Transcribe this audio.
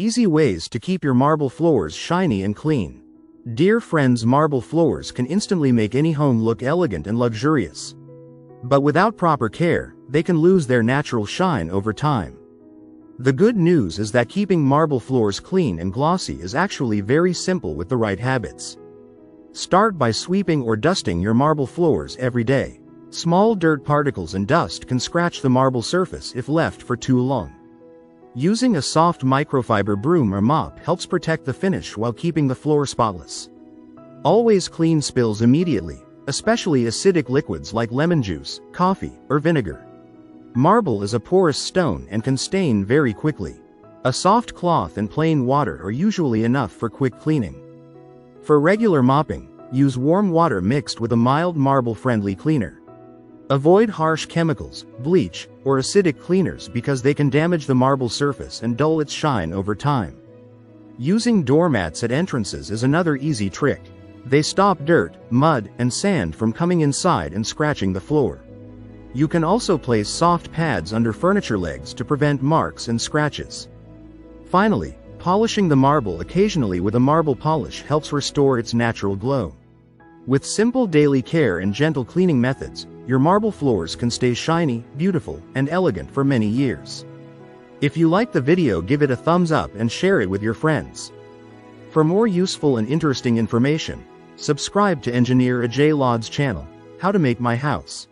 Easy ways to keep your marble floors shiny and clean. Dear friends, marble floors can instantly make any home look elegant and luxurious. But without proper care, they can lose their natural shine over time. The good news is that keeping marble floors clean and glossy is actually very simple with the right habits. Start by sweeping or dusting your marble floors every day. Small dirt particles and dust can scratch the marble surface if left for too long. Using a soft microfiber broom or mop helps protect the finish while keeping the floor spotless. Always clean spills immediately, especially acidic liquids like lemon juice, coffee, or vinegar. Marble is a porous stone and can stain very quickly. A soft cloth and plain water are usually enough for quick cleaning. For regular mopping, use warm water mixed with a mild marble-friendly cleaner. Avoid harsh chemicals, bleach, or acidic cleaners because they can damage the marble surface and dull its shine over time. Using doormats at entrances is another easy trick. They stop dirt, mud, and sand from coming inside and scratching the floor. You can also place soft pads under furniture legs to prevent marks and scratches. Finally, polishing the marble occasionally with a marble polish helps restore its natural glow. With simple daily care and gentle cleaning methods, your marble floors can stay shiny, beautiful, and elegant for many years. If you like the video, give it a thumbs up and share it with your friends. For more useful and interesting information, subscribe to Engineer Ajay Lod's channel, How to Make My House.